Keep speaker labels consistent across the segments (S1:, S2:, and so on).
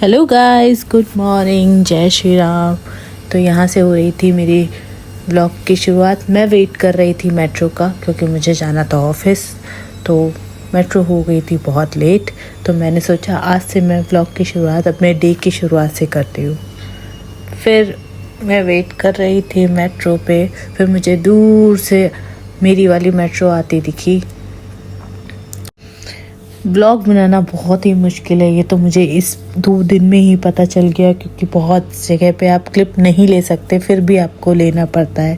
S1: Hello guys, good morning, जय श्री राम। तो यहाँ से हो रही थी मेरी व्लॉग की शुरुआत। मैं वेट कर रही थी मेट्रो का क्योंकि मुझे जाना था ऑफिस। तो मेट्रो हो गई थी बहुत लेट, तो मैंने सोचा आज से मैं व्लॉग की शुरुआत अपने डे की शुरुआत से करती हूँ। फिर मैं वेट कर रही थी मेट्रो पे, फिर मुझे दूर से मेरी वाली मेट्रो आती दिखी। ब्लॉग बनाना बहुत ही मुश्किल है, ये तो मुझे इस 2 दिन में ही पता चल गया, क्योंकि बहुत जगह पे आप क्लिप नहीं ले सकते, फिर भी आपको लेना पड़ता है।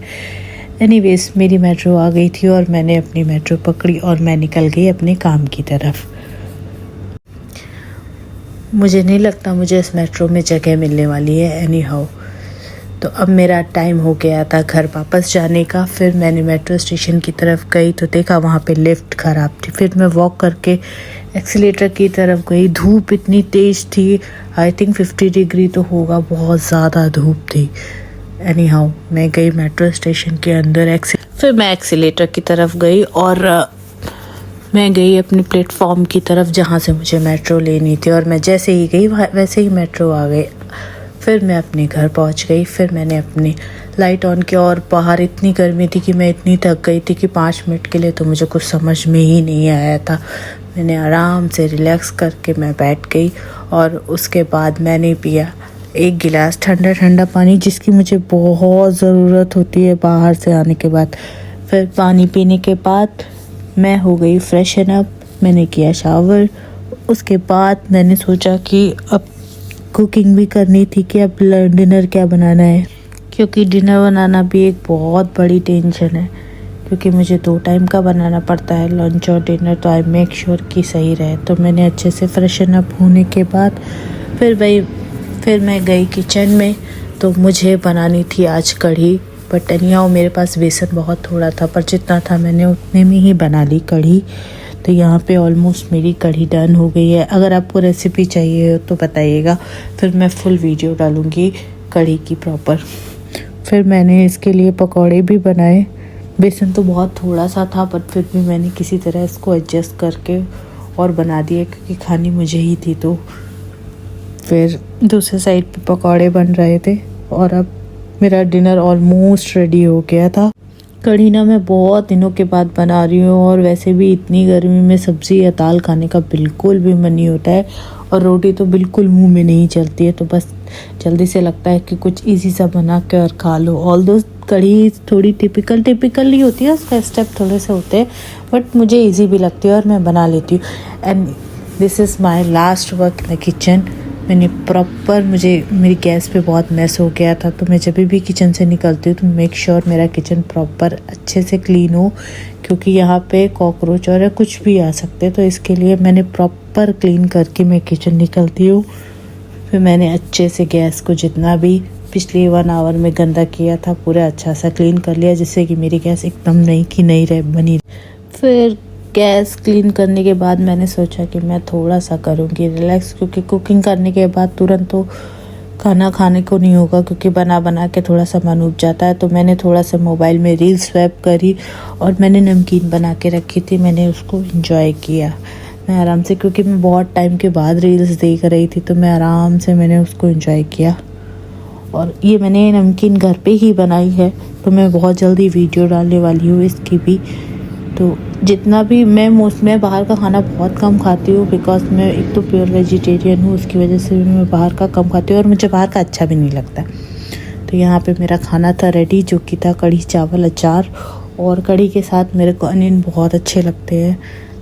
S1: एनीवेज, मेरी मेट्रो आ गई थी और मैंने अपनी मेट्रो पकड़ी और मैं निकल गई अपने काम की तरफ। मुझे नहीं लगता मुझे इस मेट्रो में जगह मिलने वाली है एनी हाउ। तो अब मेरा टाइम हो गया था घर वापस जाने का। फिर मैंने मेट्रो स्टेशन की तरफ गई तो देखा वहाँ पे लिफ्ट ख़राब थी। फिर मैं वॉक करके एक्सीलेटर की तरफ गई। धूप इतनी तेज़ थी, आई थिंक 50 डिग्री तो होगा, बहुत ज़्यादा धूप थी। एनी हाउ मैं गई मेट्रो स्टेशन के अंदर। फिर मैं एक्सीलेटर की तरफ गई और मैं गई अपने प्लेटफॉर्म की तरफ जहाँ से मुझे मेट्रो लेनी थी, और मैं जैसे ही गई वैसे ही मेट्रो आ गई। फिर मैं अपने घर पहुंच गई। फिर मैंने अपनी लाइट ऑन किया और बाहर इतनी गर्मी थी कि मैं इतनी थक गई थी कि 5 मिनट के लिए तो मुझे कुछ समझ में ही नहीं आया था। मैंने आराम से रिलैक्स करके मैं बैठ गई और उसके बाद मैंने पिया 1 गिलास ठंडा ठंडा पानी, जिसकी मुझे बहुत ज़रूरत होती है बाहर से आने के बाद। फिर पानी पीने के बाद मैं हो गई फ्रेशन अप, मैंने किया शावर। उसके बाद मैंने सोचा कि अब कुकिंग भी करनी थी कि अब डिनर क्या बनाना है, क्योंकि डिनर बनाना भी एक बहुत बड़ी टेंशन है, क्योंकि मुझे 2 टाइम का बनाना पड़ता है, लंच और डिनर। तो आई मेक श्योर कि सही रहे। तो मैंने अच्छे से फ्रेशन अप होने के बाद फिर मैं गई किचन में। तो मुझे बनानी थी आज कढ़ी, बट एनीहाउ मेरे पास बेसन बहुत थोड़ा था, पर जितना था मैंने उतने में ही बना ली कढ़ी। तो यहाँ पे ऑलमोस्ट मेरी कढ़ी डन हो गई है। अगर आपको रेसिपी चाहिए हो तो बताइएगा, फिर मैं फुल वीडियो डालूँगी कढ़ी की प्रॉपर। फिर मैंने इसके लिए पकौड़े भी बनाए। बेसन तो बहुत थोड़ा सा था, बट फिर भी मैंने किसी तरह इसको एडजस्ट करके और बना दिया, क्योंकि खानी मुझे ही थी। तो फिर दूसरे साइड पे पकौड़े बन रहे थे और अब मेरा डिनर ऑलमोस्ट रेडी हो गया था। कढ़ी ना मैं बहुत दिनों के बाद बना रही हूँ, और वैसे भी इतनी गर्मी में सब्ज़ी या दाल खाने का बिल्कुल भी मन नहीं होता है, और रोटी तो बिल्कुल मुंह में नहीं चलती है। तो बस जल्दी से लगता है कि कुछ इजी सा बना के और खा लो। ऑल्दो कढ़ी थोड़ी टिपिकल ही होती है, उसका स्टेप थोड़े से होते हैं, बट मुझे ईजी भी लगती है और मैं बना लेती हूँ। And this is my last work in the kitchen. मैंने प्रॉपर, मेरी गैस पे बहुत मैस हो गया था, तो मैं जब भी किचन से निकलती हूँ तो मेक श्योर मेरा किचन प्रॉपर अच्छे से क्लीन हो, क्योंकि यहाँ पे कॉकरोच और कुछ भी आ सकते हैं। तो इसके लिए मैंने प्रॉपर क्लीन करके मैं किचन निकलती हूँ। फिर मैंने अच्छे से गैस को जितना भी पिछले 1 आवर में गंदा किया था पूरा अच्छा सा क्लीन कर लिया, जिससे कि मेरी गैस एकदम नई की नई बनी। फिर गैस क्लीन करने के बाद मैंने सोचा कि मैं थोड़ा सा करूँगी रिलैक्स, क्योंकि कुकिंग करने के बाद तुरंत तो खाना खाने को नहीं होगा, क्योंकि बना बना के थोड़ा सा मन उब जाता है। तो मैंने थोड़ा सा मोबाइल में रील स्वैप करी और मैंने नमकीन बना के रखी थी, मैंने उसको इंजॉय किया मैं आराम से, क्योंकि मैं बहुत टाइम के बाद रील्स देख रही थी। तो मैं आराम से मैंने उसको इंजॉय किया। और ये मैंने नमकीन घर पे ही बनाई है, तो मैं बहुत जल्दी वीडियो डालने वाली हूँ इसकी भी। तो जितना भी मैं बाहर का खाना बहुत कम खाती हूँ, बिकॉज मैं एक तो प्योर वेजिटेरियन हूँ, उसकी वजह से भी मैं बाहर का कम खाती हूँ, और मुझे बाहर का अच्छा भी नहीं लगता। तो यहाँ पे मेरा खाना था रेडी, जो कि था कढ़ी चावल अचार, और कढ़ी के साथ मेरे को अनियन बहुत अच्छे लगते हैं।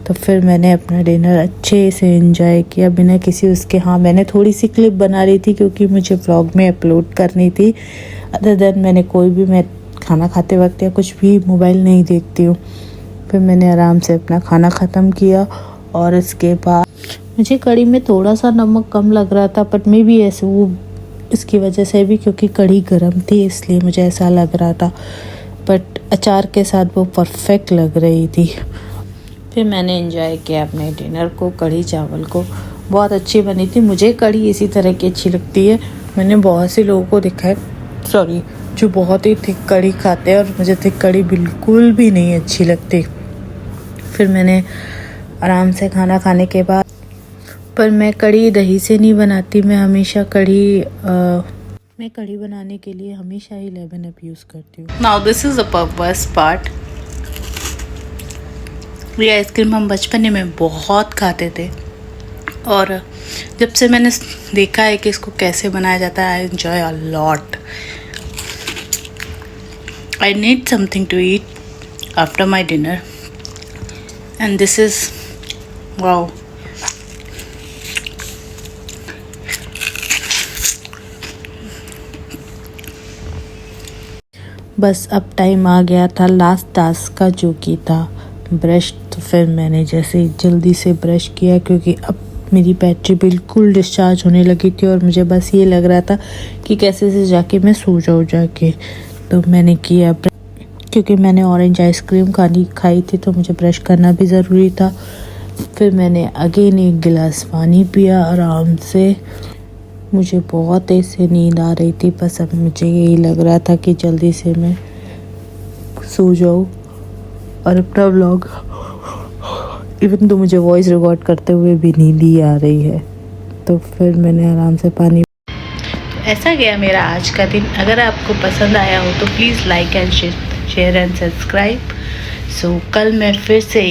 S1: तो फिर मैंने अपना डिनर अच्छे से एंजॉय किया बिना किसी उसके। हाँ, मैंने थोड़ी सी क्लिप बना रही थी क्योंकि मुझे व्लॉग में अपलोड करनी थी। अदर देन मैं खाना खाते वक्त या कुछ भी मोबाइल नहीं देखती हूँ। फिर मैंने आराम से अपना खाना ख़त्म किया, और इसके बाद मुझे कढ़ी में थोड़ा सा नमक कम लग रहा था, बट मे भी ऐसे वो इसकी वजह से भी, क्योंकि कढ़ी गर्म थी इसलिए मुझे ऐसा लग रहा था, बट अचार के साथ वो परफेक्ट लग रही थी। फिर मैंने एंजॉय किया अपने डिनर को, कढ़ी चावल को, बहुत अच्छी बनी थी। मुझे कढ़ी इसी तरह की अच्छी लगती है। मैंने बहुत से लोगों को देखा है जो बहुत ही थिक कढ़ी खाते हैं, और मुझे थिक कढ़ी बिल्कुल भी नहीं अच्छी लगती। फिर मैंने आराम से खाना खाने के बाद पर मैं कढ़ी दही से नहीं बनाती, मैं हमेशा कढ़ी बनाने के लिए हमेशा ही 11 अप यूज़ करती हूँ। Now this is the worst part. ये आइसक्रीम हम बचपन में बहुत खाते थे और जब से मैंने देखा है कि इसको कैसे बनाया जाता है, I enjoy a lot. I need something to eat after my dinner and this is wow. बस अब टाइम आ गया था लास्ट टास्क का, जो कि था ब्रश। तो फिर मैंने जैसे जल्दी से ब्रश किया क्योंकि अब मेरी बैटरी बिल्कुल डिस्चार्ज होने लगी थी और मुझे बस ये लग रहा था कि कैसे से जाके मैं सो जाऊँ जाके। तो मैंने किया क्योंकि मैंने ऑरेंज आइसक्रीम खाई थी तो मुझे ब्रश करना भी ज़रूरी था। फिर मैंने अगेन एक गिलास पानी पिया आराम से। मुझे बहुत तेज़ से नींद आ रही थी, बस अब मुझे यही लग रहा था कि जल्दी से मैं सो जाऊँ और अपना व्लॉग, इवन तो मुझे वॉइस रिकॉर्ड करते हुए भी नींद ही आ रही है। तो फिर मैंने आराम से पानी। ऐसा गया मेरा आज का दिन। अगर आपको पसंद आया हो तो please like and share and subscribe. So कल मैं फिर से